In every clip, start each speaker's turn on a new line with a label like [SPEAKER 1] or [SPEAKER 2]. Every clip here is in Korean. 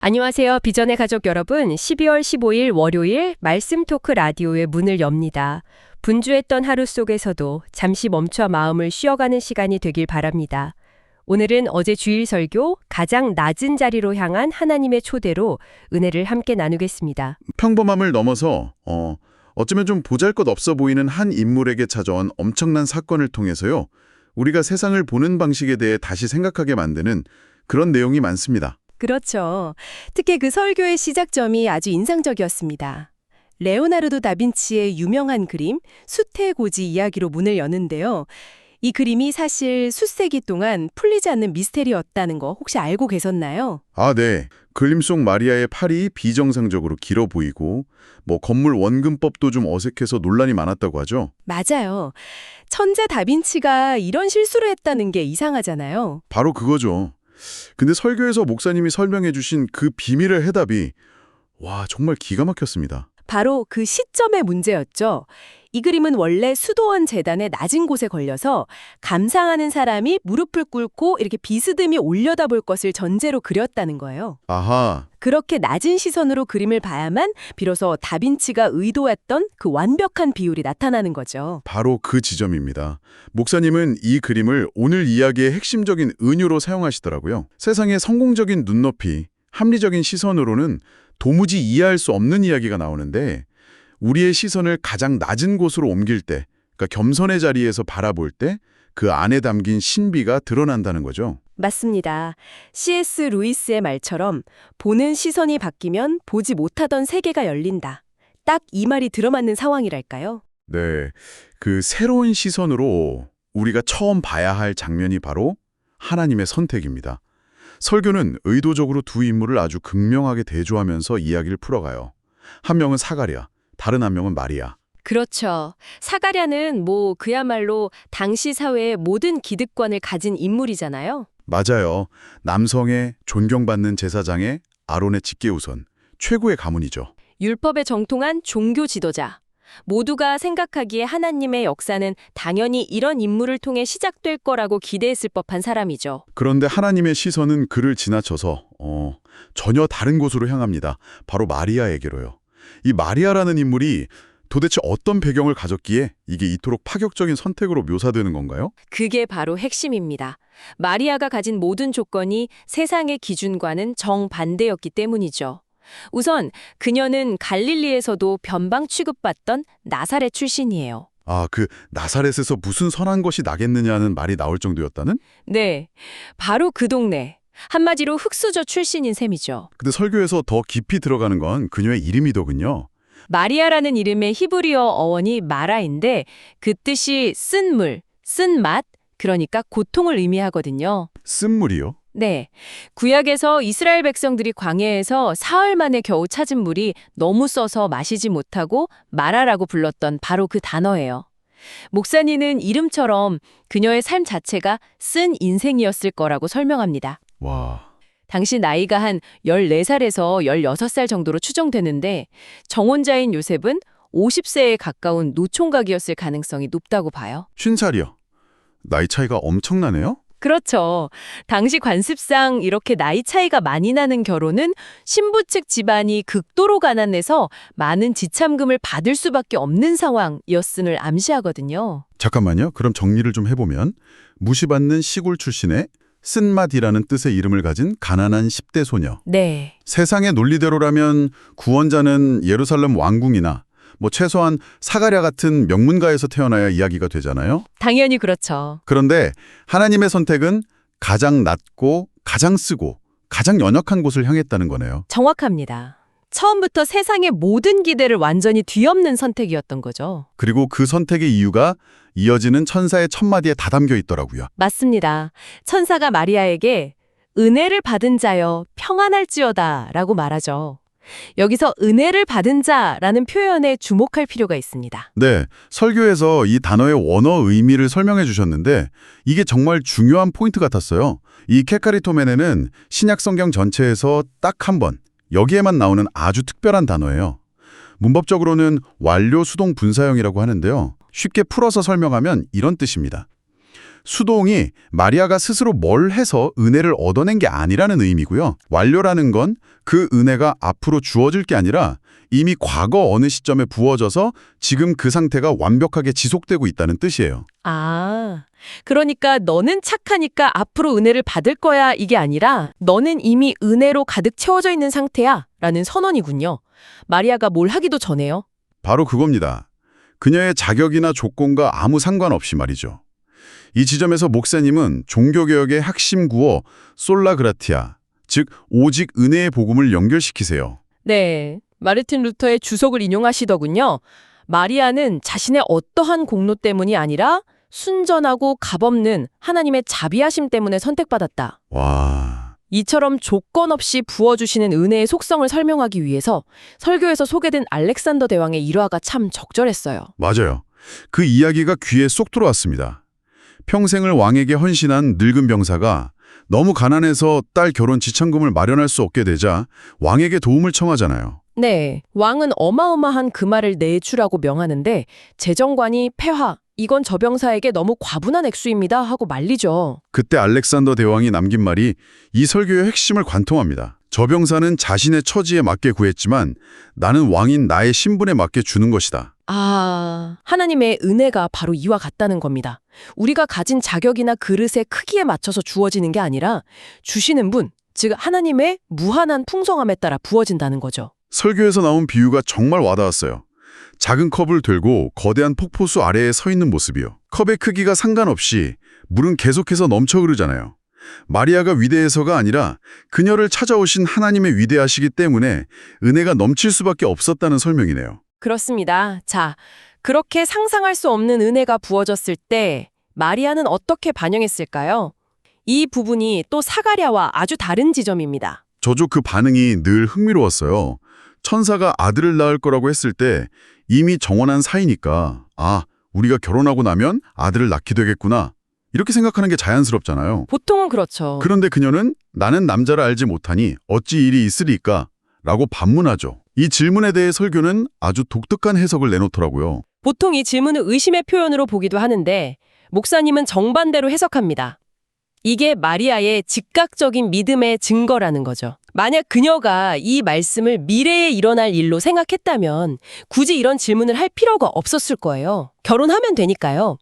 [SPEAKER 1] 안녕하세요. 비전의 가족 여러분. 12월 15일 월요일 말씀 토크 라디오의 문을 엽니다. 분주했던 하루 속에서도 잠시 멈춰 마음을 쉬어가는 시간이 되길 바랍니다. 오늘은 어제 주일 설교 가장 낮은 자리로 향한 하나님의 초대로 은혜를 함께 나누겠습니다.
[SPEAKER 2] 평범함을 넘어서 어쩌면 좀 보잘것없어 보이는 한 인물에게 찾아온 엄청난 사건을 통해서요. 우리가 세상을 보는 방식에 대해 다시 생각하게 만드는 그런 내용이 많습니다.
[SPEAKER 3] 그렇죠. 특히 그 설교의 시작점이 아주 인상적이었습니다. 레오나르도 다빈치의 유명한 그림 숲의 고지 이야기로 문을 여는데요. 이 그림이 사실 수세기 동안 풀리지 않는 미스테리였다는 거 혹시 알고 계셨나요?
[SPEAKER 2] 아, 네. 그림 속 마리아의 팔이 비정상적으로 길어 보이고 건물 원근법도 좀 어색해서 논란이 많았다고 하죠.
[SPEAKER 3] 맞아요. 천재 다빈치가 이런 실수를 했다는 게 이상하잖아요.
[SPEAKER 2] 바로 그거죠. 근데 설교에서 목사님이 설명해 주신 그 비밀의 해답이 정말 기가 막혔습니다.
[SPEAKER 3] 바로 그 시점의 문제였죠. 이 그림은 원래 수도원 재단의 낮은 곳에 걸려서 감상하는 사람이 무릎을 꿇고 이렇게 비스듬히 올려다볼 것을 전제로 그렸다는 거예요.
[SPEAKER 2] 아하,
[SPEAKER 3] 그렇게 낮은 시선으로 그림을 봐야만 비로소 다빈치가 의도했던 그 완벽한 비율이 나타나는 거죠.
[SPEAKER 2] 바로 그 지점입니다. 목사님은 이 그림을 오늘 이야기의 핵심적인 은유로 사용하시더라고요. 세상의 성공적인 눈높이, 합리적인 시선으로는 도무지 이해할 수 없는 이야기가 나오는데 우리의 시선을 가장 낮은 곳으로 옮길 때, 그러니까 겸손의 자리에서 바라볼 때 그 안에 담긴 신비가 드러난다는 거죠.
[SPEAKER 3] 맞습니다. C.S. 루이스의 말처럼 보는 시선이 바뀌면 보지 못하던 세계가 열린다. 딱 이 말이 들어맞는 상황이랄까요?
[SPEAKER 2] 네, 그 새로운 시선으로 우리가 처음 봐야 할 장면이 바로 하나님의 선택입니다. 설교는 의도적으로 두 인물을 아주 극명하게 대조하면서 이야기를 풀어가요. 한 명은 사가랴, 다른 한 명은 마리아.
[SPEAKER 3] 그렇죠. 사가랴는 그야말로 당시 사회의 모든 기득권을 가진 인물이잖아요.
[SPEAKER 2] 맞아요. 남성의 존경받는 제사장의 아론의 직계우선, 최고의 가문이죠.
[SPEAKER 3] 율법에 정통한 종교 지도자. 모두가 생각하기에 하나님의 역사는 당연히 이런 인물을 통해 시작될 거라고 기대했을 법한 사람이죠.
[SPEAKER 2] 그런데 하나님의 시선은 그를 지나쳐서 전혀 다른 곳으로 향합니다. 바로 마리아에게로요. 이 마리아라는 인물이 도대체 어떤 배경을 가졌기에 이게 이토록 파격적인 선택으로 묘사되는 건가요?
[SPEAKER 3] 그게 바로 핵심입니다. 마리아가 가진 모든 조건이 세상의 기준과는 정반대였기 때문이죠. 우선 그녀는 갈릴리에서도 변방 취급받던 나사렛 출신이에요.
[SPEAKER 2] 아, 그 나사렛에서 무슨 선한 것이 나겠느냐는 말이 나올 정도였다는?
[SPEAKER 3] 네, 바로 그 동네. 한마디로 흙수저 출신인 셈이죠.
[SPEAKER 2] 근데 설교에서 더 깊이 들어가는 건 그녀의 이름이더군요.
[SPEAKER 3] 마리아라는 이름의 히브리어 어원이 마라인데 그 뜻이 쓴 물, 쓴 맛, 그러니까 고통을 의미하거든요.
[SPEAKER 2] 쓴물이요?
[SPEAKER 3] 네, 구약에서 이스라엘 백성들이 광야에서 사흘 만에 겨우 찾은 물이 너무 써서 마시지 못하고 마라라고 불렀던 바로 그 단어예요. 목사님은 이름처럼 그녀의 삶 자체가 쓴 인생이었을 거라고 설명합니다.
[SPEAKER 2] 와,
[SPEAKER 3] 당시 나이가 한 14살에서 16살 정도로 추정되는데 정혼자인 요셉은 50세에 가까운 노총각이었을 가능성이 높다고 봐요.
[SPEAKER 2] 50살이요. 나이 차이가 엄청나네요?
[SPEAKER 3] 그렇죠. 당시 관습상 이렇게 나이 차이가 많이 나는 결혼은 신부 측 집안이 극도로 가난해서 많은 지참금을 받을 수밖에 없는 상황이었음을 암시하거든요.
[SPEAKER 2] 잠깐만요. 그럼 정리를 좀 해보면 무시받는 시골 출신의 쓴맛이라는 뜻의 이름을 가진 가난한 10대 소녀.
[SPEAKER 3] 네.
[SPEAKER 2] 세상의 논리대로라면 구원자는 예루살렘 왕궁이나 최소한 사가랴 같은 명문가에서 태어나야 이야기가 되잖아요.
[SPEAKER 3] 당연히 그렇죠.
[SPEAKER 2] 그런데 하나님의 선택은 가장 낮고 가장 쓰고 가장 연약한 곳을 향했다는 거네요.
[SPEAKER 3] 정확합니다. 처음부터 세상의 모든 기대를 완전히 뒤엎는 선택이었던 거죠.
[SPEAKER 2] 그리고 그 선택의 이유가 이어지는 천사의 첫마디에 다 담겨 있더라고요.
[SPEAKER 3] 맞습니다. 천사가 마리아에게 은혜를 받은 자여 평안할지어다 라고 말하죠. 여기서 은혜를 받은 자라는 표현에 주목할 필요가 있습니다.
[SPEAKER 2] 네, 설교에서 이 단어의 원어 의미를 설명해 주셨는데 이게 정말 중요한 포인트 같았어요. 이 케카리토메네는 신약 성경 전체에서 딱 한 번, 여기에만 나오는 아주 특별한 단어예요. 문법적으로는 완료 수동 분사형이라고 하는데요. 쉽게 풀어서 설명하면 이런 뜻입니다. 수동이 마리아가 스스로 뭘 해서 은혜를 얻어낸 게 아니라는 의미고요. 완료라는 건 그 은혜가 앞으로 주어질 게 아니라 이미 과거 어느 시점에 부어져서 지금 그 상태가 완벽하게 지속되고 있다는 뜻이에요.
[SPEAKER 3] 아, 그러니까 너는 착하니까 앞으로 은혜를 받을 거야 이게 아니라 너는 이미 은혜로 가득 채워져 있는 상태야 라는 선언이군요. 마리아가 뭘 하기도 전에요.
[SPEAKER 2] 바로 그겁니다. 그녀의 자격이나 조건과 아무 상관없이 말이죠. 이 지점에서 목사님은 종교개혁의 핵심 구호 솔라그라티아, 즉 오직 은혜의 복음을 연결시키세요.
[SPEAKER 3] 네, 마르틴 루터의 주석을 인용하시더군요. 마리아는 자신의 어떠한 공로 때문이 아니라 순전하고 값없는 하나님의 자비하심 때문에 선택받았다.
[SPEAKER 2] 와,
[SPEAKER 3] 이처럼 조건 없이 부어주시는 은혜의 속성을 설명하기 위해서 설교에서 소개된 알렉산더 대왕의 일화가 참 적절했어요.
[SPEAKER 2] 맞아요. 그 이야기가 귀에 쏙 들어왔습니다. 평생을 왕에게 헌신한 늙은 병사가 너무 가난해서 딸 결혼 지참금을 마련할 수 없게 되자 왕에게 도움을 청하잖아요.
[SPEAKER 3] 네, 왕은 어마어마한 금화를 내주라고 명하는데 재정관이 폐하, 이건 저 병사에게 너무 과분한 액수입니다 하고 말리죠.
[SPEAKER 2] 그때 알렉산더 대왕이 남긴 말이 이 설교의 핵심을 관통합니다. 저 병사는 자신의 처지에 맞게 구했지만 나는 왕인 나의 신분에 맞게 주는 것이다.
[SPEAKER 3] 아, 하나님의 은혜가 바로 이와 같다는 겁니다. 우리가 가진 자격이나 그릇의 크기에 맞춰서 주어지는 게 아니라 주시는 분, 즉 하나님의 무한한 풍성함에 따라 부어진다는 거죠.
[SPEAKER 2] 설교에서 나온 비유가 정말 와닿았어요. 작은 컵을 들고 거대한 폭포수 아래에 서 있는 모습이요. 컵의 크기가 상관없이 물은 계속해서 넘쳐 흐르잖아요. 마리아가 위대해서가 아니라 그녀를 찾아오신 하나님의 위대하시기 때문에 은혜가 넘칠 수밖에 없었다는 설명이네요.
[SPEAKER 3] 그렇습니다. 자, 그렇게 상상할 수 없는 은혜가 부어졌을 때 마리아는 어떻게 반영했을까요? 이 부분이 또 사가랴와 아주 다른 지점입니다.
[SPEAKER 2] 저도 그 반응이 늘 흥미로웠어요. 천사가 아들을 낳을 거라고 했을 때 이미 정원한 사이니까 우리가 결혼하고 나면 아들을 낳게 되겠구나. 이렇게 생각하는 게 자연스럽잖아요.
[SPEAKER 3] 보통은 그렇죠.
[SPEAKER 2] 그런데 그녀는 나는 남자를 알지 못하니 어찌 일이 있으리까? 라고 반문하죠. 이 질문에 대해 설교는 아주 독특한 해석을 내놓더라고요.
[SPEAKER 3] 보통 이 질문을 의심의 표현으로 보기도 하는데 목사님은 정반대로 해석합니다. 이게 마리아의 즉각적인 믿음의 증거라는 거죠. 만약 그녀가 이 말씀을 미래에 일어날 일로 생각했다면 굳이 이런 질문을 할 필요가 없었을 거예요. 결혼하면 되니까요.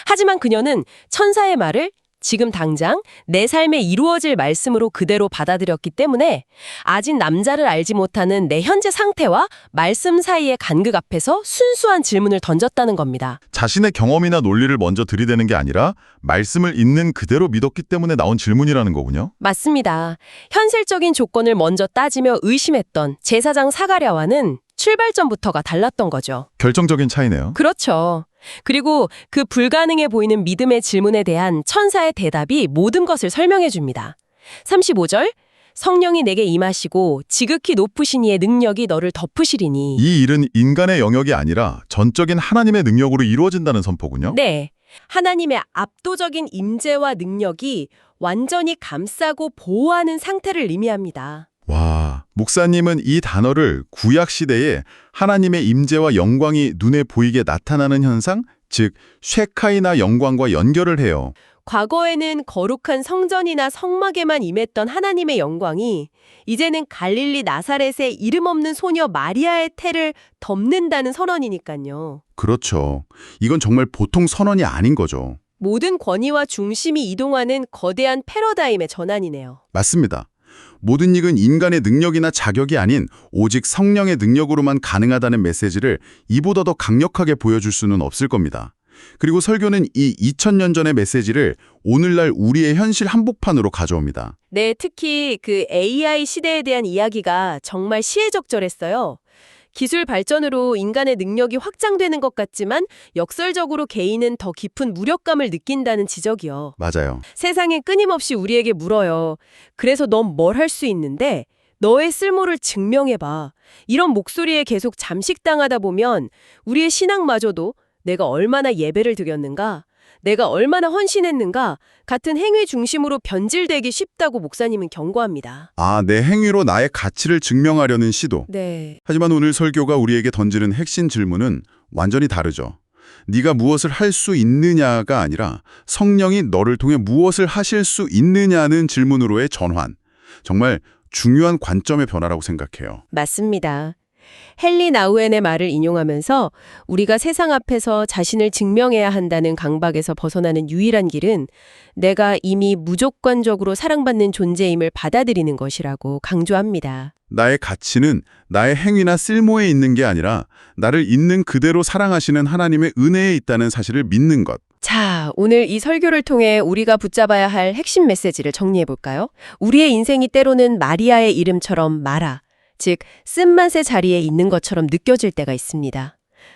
[SPEAKER 3] 하지만 그녀는 천사의 말을 지금 당장 내 삶에 이루어질 말씀으로 그대로 받아들였기 때문에 아직 남자를 알지 못하는 내 현재 상태와 말씀 사이의 간극 앞에서 순수한 질문을 던졌다는 겁니다.
[SPEAKER 4] 자신의 경험이나 논리를 먼저 들이대는 게 아니라 말씀을 있는 그대로 믿었기 때문에 나온 질문이라는 거군요.
[SPEAKER 3] 맞습니다. 현실적인 조건을 먼저 따지며 의심했던 제사장 사가랴와는 출발점부터가 달랐던 거죠.
[SPEAKER 4] 결정적인 차이네요.
[SPEAKER 3] 그렇죠. 그리고 그 불가능해 보이는 믿음의 질문에 대한 천사의 대답이 모든 것을 설명해 줍니다. 35절, 성령이 내게 임하시고 지극히 높으신 이의 능력이 너를 덮으시리니.
[SPEAKER 4] 이 일은 인간의 영역이 아니라 전적인 하나님의 능력으로 이루어진다는 선포군요.
[SPEAKER 3] 네, 하나님의 압도적인 임재와 능력이 완전히 감싸고 보호하는 상태를 의미합니다.
[SPEAKER 4] 와, 목사님은 이 단어를 구약 시대에 하나님의 임재와 영광이 눈에 보이게 나타나는 현상, 즉 쉐카이나 영광과 연결을 해요.
[SPEAKER 3] 과거에는 거룩한 성전이나 성막에만 임했던 하나님의 영광이 이제는 갈릴리 나사렛의 이름 없는 소녀 마리아의 태를 덮는다는 선언이니까요.
[SPEAKER 2] 그렇죠. 이건 정말 보통 선언이 아닌 거죠.
[SPEAKER 3] 모든 권위와 중심이 이동하는 거대한 패러다임의 전환이네요.
[SPEAKER 2] 맞습니다. 모든 일은 인간의 능력이나 자격이 아닌 오직 성령의 능력으로만 가능하다는 메시지를 이보다 더 강력하게 보여줄 수는 없을 겁니다. 그리고 설교는 이 2000년 전의 메시지를 오늘날 우리의 현실 한복판으로 가져옵니다.
[SPEAKER 3] 네, 특히 그 AI 시대에 대한 이야기가 정말 시의적절했어요. 기술 발전으로 인간의 능력이 확장되는 것 같지만 역설적으로 개인은 더 깊은 무력감을 느낀다는 지적이요.
[SPEAKER 2] 맞아요.
[SPEAKER 3] 세상에 끊임없이 우리에게 물어요. 그래서 넌 뭘 할 수 있는데? 너의 쓸모를 증명해봐. 이런 목소리에 계속 잠식당하다 보면 우리의 신앙마저도 내가 얼마나 예배를 드렸는가? 내가 얼마나 헌신했는가? 같은 행위 중심으로 변질되기 쉽다고 목사님은 경고합니다.
[SPEAKER 2] 내 행위로 나의 가치를 증명하려는 시도.
[SPEAKER 3] 네.
[SPEAKER 2] 하지만 오늘 설교가 우리에게 던지는 핵심 질문은 완전히 다르죠.
[SPEAKER 4] 네가 무엇을 할 수 있느냐가 아니라 성령이 너를 통해 무엇을 하실 수 있느냐는 질문으로의 전환. 정말 중요한 관점의 변화라고 생각해요.
[SPEAKER 1] 맞습니다. 헨리 나우엔의 말을 인용하면서 우리가 세상 앞에서 자신을 증명해야 한다는 강박에서 벗어나는 유일한 길은 내가 이미 무조건적으로 사랑받는 존재임을 받아들이는 것이라고 강조합니다.
[SPEAKER 4] 나의 가치는 나의 행위나 쓸모에 있는 게 아니라 나를 있는 그대로 사랑하시는 하나님의 은혜에 있다는 사실을 믿는 것.
[SPEAKER 1] 자, 오늘 이 설교를 통해 우리가 붙잡아야 할 핵심 메시지를 정리해 볼까요? 우리의 인생이 때로는 마리아의 이름처럼 마라, 즉 쓴맛의 자리에 있는 것처럼 느껴질 때가 있습니다.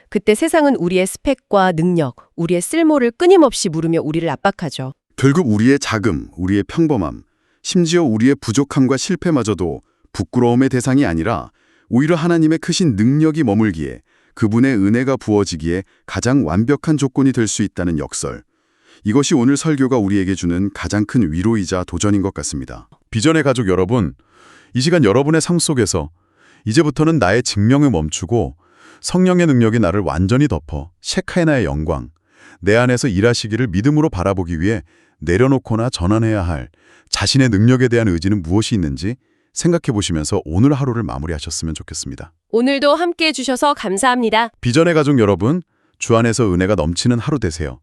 [SPEAKER 1] 그때 세상은 우리의 스펙과 능력, 우리의 쓸모를 끊임없이 물으며 우리를 압박하죠.
[SPEAKER 4] 결국 우리의 자금, 우리의 평범함, 심지어 우리의 부족함과 실패마저도 부끄러움의 대상이 아니라 오히려 하나님의 크신 능력이 머물기에 그분의 은혜가 부어지기에 가장 완벽한 조건이 될 수 있다는 역설. 이것이 오늘 설교가 우리에게 주는 가장 큰 위로이자 도전인 것 같습니다. 비전의 가족 여러분, 이 시간 여러분의 삶 속에서 이제부터는 나의 증명을 멈추고 성령의 능력이 나를 완전히 덮어 셰카이나의 영광, 내 안에서 일하시기를 믿음으로 바라보기 위해 내려놓거나 전환해야 할 자신의 능력에 대한 의지는 무엇이 있는지 생각해 보시면서 오늘 하루를 마무리하셨으면 좋겠습니다.
[SPEAKER 1] 오늘도 함께해 주셔서 감사합니다.
[SPEAKER 4] 비전의 가족 여러분, 주 안에서 은혜가 넘치는 하루 되세요.